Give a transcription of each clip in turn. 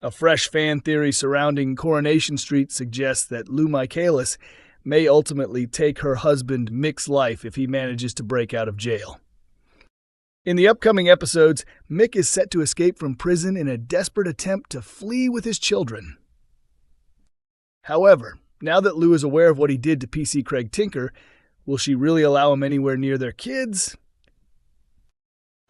A fresh fan theory surrounding Coronation Street suggests that Lou Michaelis may ultimately take her husband Mick's life if he manages to break out of jail. In the upcoming episodes, Mick is set to escape from prison in a desperate attempt to flee with his children. However, now that Lou is aware of what he did to PC Craig Tinker, will she really allow him anywhere near their kids?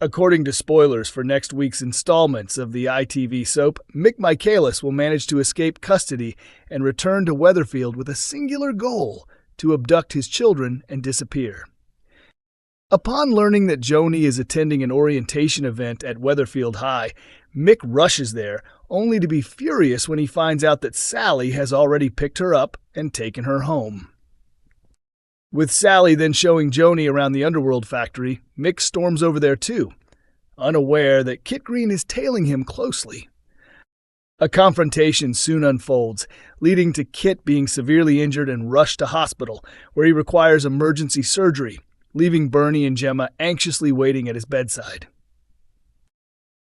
According to spoilers for next week's installments of the ITV soap, Mick Michaelis will manage to escape custody and return to Weatherfield with a singular goal: to abduct his children and disappear. Upon learning that Joni is attending an orientation event at Weatherfield High, Mick rushes there, only to be furious when he finds out that Sally has already picked her up and taken her home. With Sally then showing Joni around the underworld factory, Mick storms over there too, unaware that Kit Green is tailing him closely. A confrontation soon unfolds, leading to Kit being severely injured and rushed to hospital, where he requires emergency surgery, leaving Bernie and Gemma anxiously waiting at his bedside.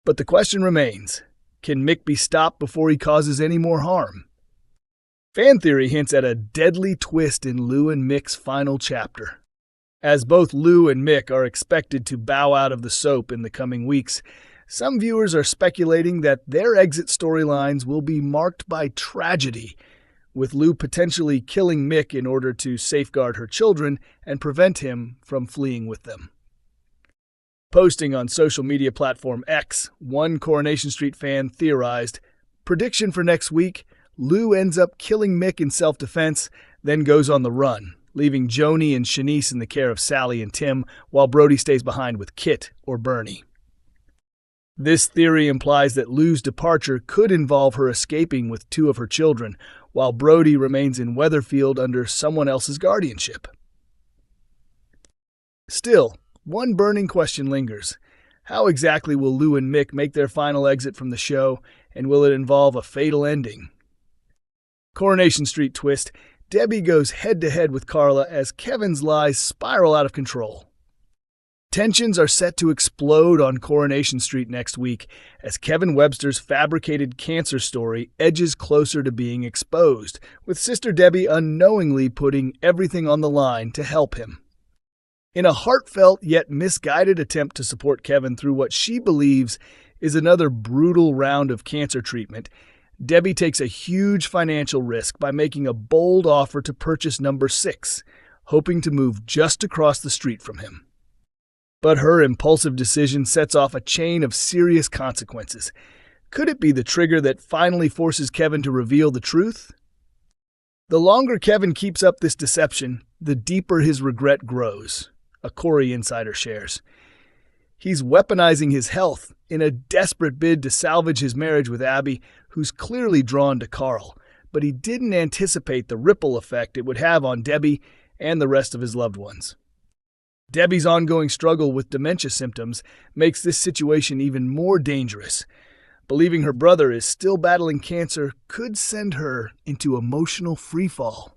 But the question remains, can Mick be stopped before he causes any more harm? Fan theory hints at a deadly twist in Lou and Mick's final chapter. As both Lou and Mick are expected to bow out of the soap in the coming weeks, some viewers are speculating that their exit storylines will be marked by tragedy, with Lou potentially killing Mick in order to safeguard her children and prevent him from fleeing with them. Posting on social media platform X, one Coronation Street fan theorized, prediction for next week: Lou ends up killing Mick in self-defense, then goes on the run, leaving Joni and Shanice in the care of Sally and Tim, while Brody stays behind with Kit or Bernie. This theory implies that Lou's departure could involve her escaping with two of her children, while Brody remains in Weatherfield under someone else's guardianship. Still, one burning question lingers. How exactly will Lou and Mick make their final exit from the show, and will it involve a fatal ending? Coronation Street twist: Debbie goes head-to-head with Carla as Kevin's lies spiral out of control. Tensions are set to explode on Coronation Street next week as Kevin Webster's fabricated cancer story edges closer to being exposed, with Sister Debbie unknowingly putting everything on the line to help him. In a heartfelt yet misguided attempt to support Kevin through what she believes is another brutal round of cancer treatment, Debbie takes a huge financial risk by making a bold offer to purchase number 6, hoping to move just across the street from him. But her impulsive decision sets off a chain of serious consequences. Could it be the trigger that finally forces Kevin to reveal the truth? The longer Kevin keeps up this deception, the deeper his regret grows, a Corrie insider shares. He's weaponizing his health in a desperate bid to salvage his marriage with Abby, who's clearly drawn to Carl, but he didn't anticipate the ripple effect it would have on Debbie and the rest of his loved ones. Debbie's ongoing struggle with dementia symptoms makes this situation even more dangerous. Believing her brother is still battling cancer could send her into emotional freefall.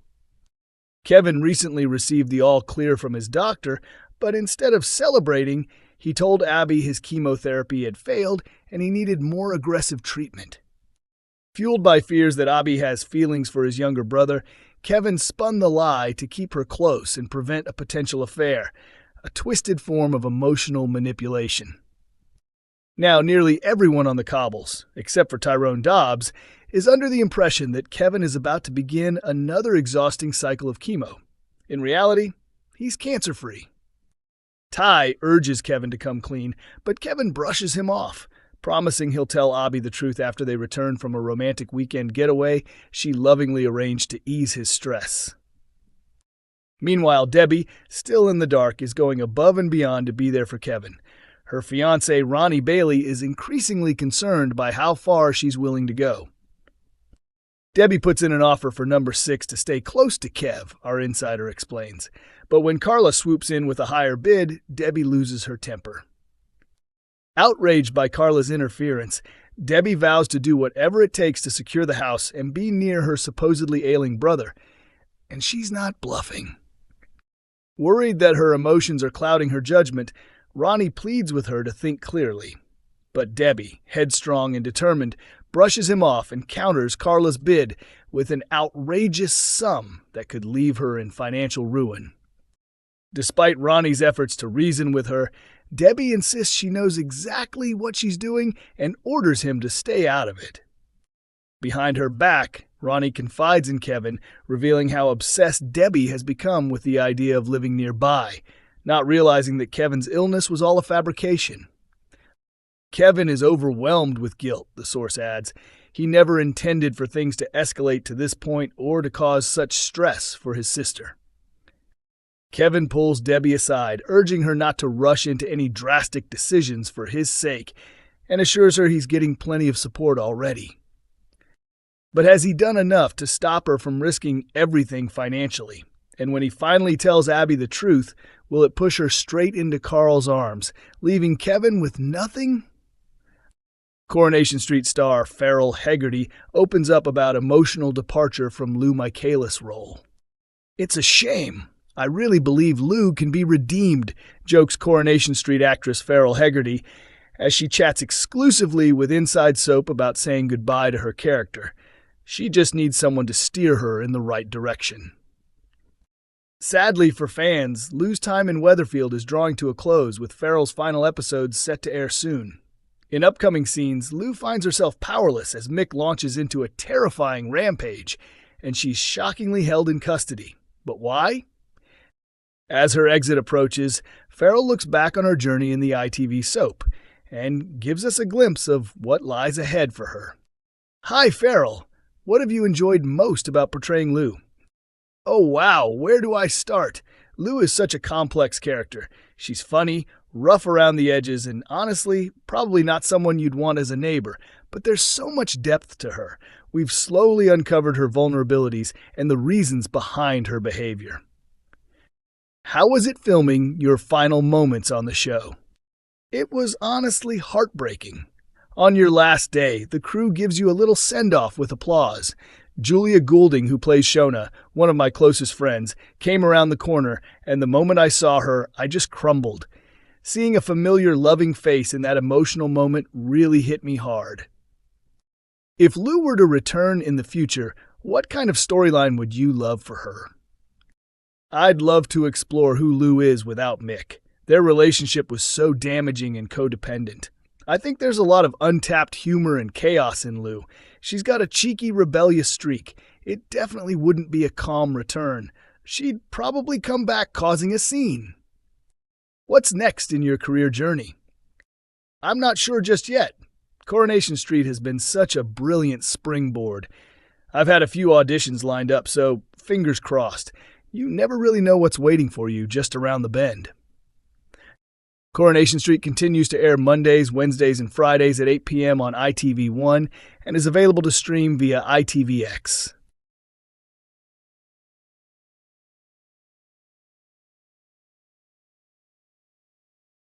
Kevin recently received the all-clear from his doctor, but instead of celebrating, he told Abby his chemotherapy had failed and he needed more aggressive treatment. Fueled by fears that Abby has feelings for his younger brother, Kevin spun the lie to keep her close and prevent a potential affair, a twisted form of emotional manipulation. Now, nearly everyone on the cobbles, except for Tyrone Dobbs, is under the impression that Kevin is about to begin another exhausting cycle of chemo. In reality, he's cancer-free. Ty urges Kevin to come clean, but Kevin brushes him off, promising he'll tell Abby the truth after they return from a romantic weekend getaway she lovingly arranged to ease his stress. Meanwhile, Debbie, still in the dark, is going above and beyond to be there for Kevin. Her fiancé, Ronnie Bailey, is increasingly concerned by how far she's willing to go. Debbie puts in an offer for number 6 to stay close to Kev, our insider explains. But when Carla swoops in with a higher bid, Debbie loses her temper. Outraged by Carla's interference, Debbie vows to do whatever it takes to secure the house and be near her supposedly ailing brother. And she's not bluffing. Worried that her emotions are clouding her judgment, Ronnie pleads with her to think clearly. But Debbie, headstrong and determined, brushes him off and counters Carla's bid with an outrageous sum that could leave her in financial ruin. Despite Ronnie's efforts to reason with her, Debbie insists she knows exactly what she's doing and orders him to stay out of it. Behind her back, Ronnie confides in Kevin, revealing how obsessed Debbie has become with the idea of living nearby, not realizing that Kevin's illness was all a fabrication. Kevin is overwhelmed with guilt, the source adds. He never intended for things to escalate to this point or to cause such stress for his sister. Kevin pulls Debbie aside, urging her not to rush into any drastic decisions for his sake, and assures her he's getting plenty of support already. But has he done enough to stop her from risking everything financially? And when he finally tells Abby the truth, will it push her straight into Carl's arms, leaving Kevin with nothing? Coronation Street star Farrell Hegarty opens up about emotional departure from Lou Michaelis' role. "It's a shame. I really believe Lou can be redeemed," jokes Coronation Street actress Farrell Hegarty as she chats exclusively with Inside Soap about saying goodbye to her character. She just needs someone to steer her in the right direction. Sadly for fans, Lou's time in Weatherfield is drawing to a close, with Farrell's final episodes set to air soon. In upcoming scenes, Lou finds herself powerless as Mick launches into a terrifying rampage, and she's shockingly held in custody. But why? As her exit approaches, Farrell looks back on her journey in the ITV soap and gives us a glimpse of what lies ahead for her. "Hi, Farrell. What have you enjoyed most about portraying Lou?" "Oh wow, where do I start? Lou is such a complex character. She's funny, rough around the edges, and honestly, probably not someone you'd want as a neighbor, but there's so much depth to her. We've slowly uncovered her vulnerabilities and the reasons behind her behavior." How was it filming your final moments on the show? It was honestly heartbreaking. On your last day, the crew gives you a little send-off with applause. Julia Goulding, who plays Shona, one of my closest friends, came around the corner, and the moment I saw her, I just crumbled. Seeing a familiar, loving face in that emotional moment really hit me hard. If Lou were to return in the future, what kind of storyline would you love for her? I'd love to explore who Lou is without Mick. Their relationship was so damaging and codependent. I think there's a lot of untapped humor and chaos in Lou. She's got a cheeky, rebellious streak. It definitely wouldn't be a calm return. She'd probably come back causing a scene. What's next in your career journey? I'm not sure just yet. Coronation Street has been such a brilliant springboard. I've had a few auditions lined up, so fingers crossed. You never really know what's waiting for you just around the bend. Coronation Street continues to air Mondays, Wednesdays, and Fridays at 8 p.m. on ITV1 and is available to stream via ITVX.